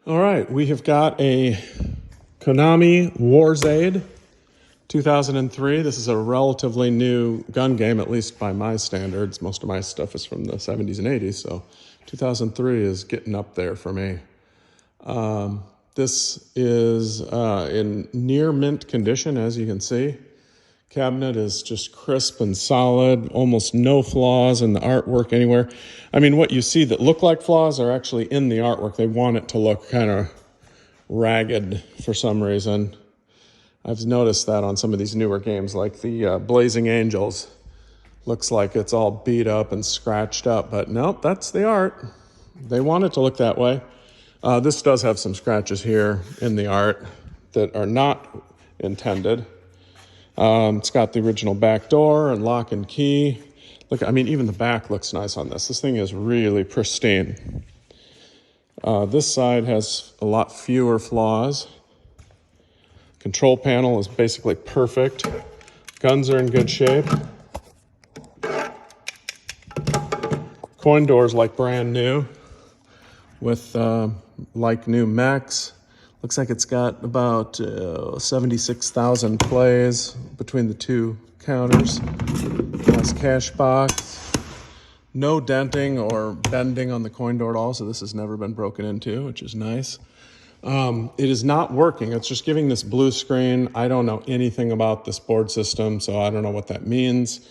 All right, we have got a Konami WARZAID 2003. This is a relatively new gun game, at least by my standards. Most of my stuff is from the 70s and 80s, so 2003 is getting up there for me. This is in near mint condition, as you can see. Cabinet is just crisp and solid, almost no flaws in the artwork anywhere. I mean, what you see that look like flaws are actually in the artwork. They want it to look kind of ragged for some reason. I've noticed that on some of these newer games, like the Blazing Angels. Looks like it's all beat up and scratched up, but nope, that's the art. They want it to look that way. This does have some scratches here in the art that are not intended. It's got the original back door and lock and key. Look, I mean, even the back looks nice on this. This thing is really pristine. This side has a lot fewer flaws. Control panel is basically perfect. Guns are in good shape. Coin doors like brand new with like new mechs. Looks like it's got about 76,000 plays between the two counters. Nice cash box. No denting or bending on the coin door at all, so this has never been broken into, which is nice. It is not working. It's just giving this blue screen. I don't know anything about this board system, so I don't know what that means.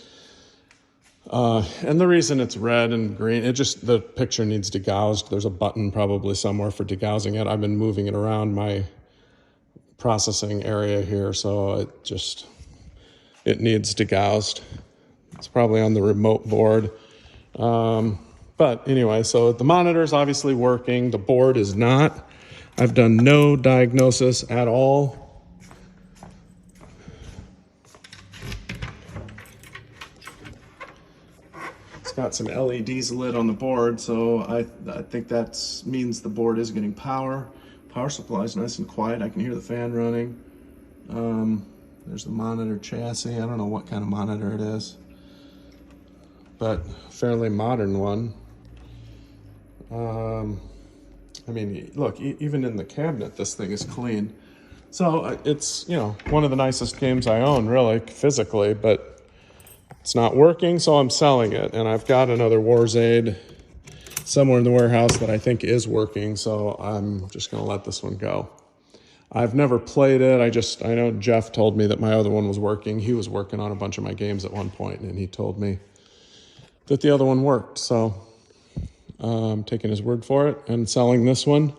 And the reason it's red and green, the picture needs degaussed. There's a button probably somewhere for degaussing it. I've been moving it around my processing area here, so it needs degaussed. It's probably on the remote board. But anyway, so the monitor is obviously working. The board is not. I've done no diagnosis at all. Got some LEDs lit on the board, so I think that means the board is getting power. Power supply is nice and quiet. I can hear the fan running. There's the monitor chassis. I don't know what kind of monitor it is, but fairly modern one. I mean, look, even in the cabinet, this thing is clean. So it's, one of the nicest games I own, really, physically, but it's not working, so I'm selling it. And I've got another WARZAID somewhere in the warehouse that I think is working, so I'm just going to let this one go. I've never played it. I know Jeff told me that my other one was working. He was working on a bunch of my games at one point, and he told me that the other one worked. So I'm taking his word for it and selling this one.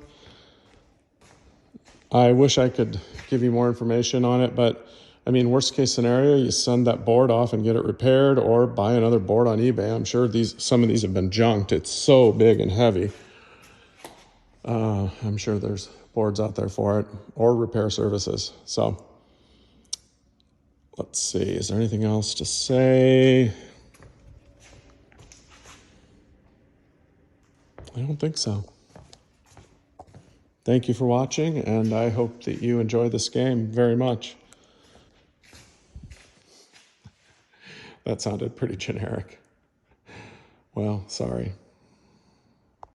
I wish I could give you more information on it, but I mean, worst case scenario, you send that board off and get it repaired or buy another board on eBay. I'm sure some of these have been junked. It's so big and heavy. I'm sure there's boards out there for it or repair services. So let's see, is there anything else to say? I don't think so. Thank you for watching, and I hope that you enjoy this game very much. That sounded pretty generic. Well, sorry.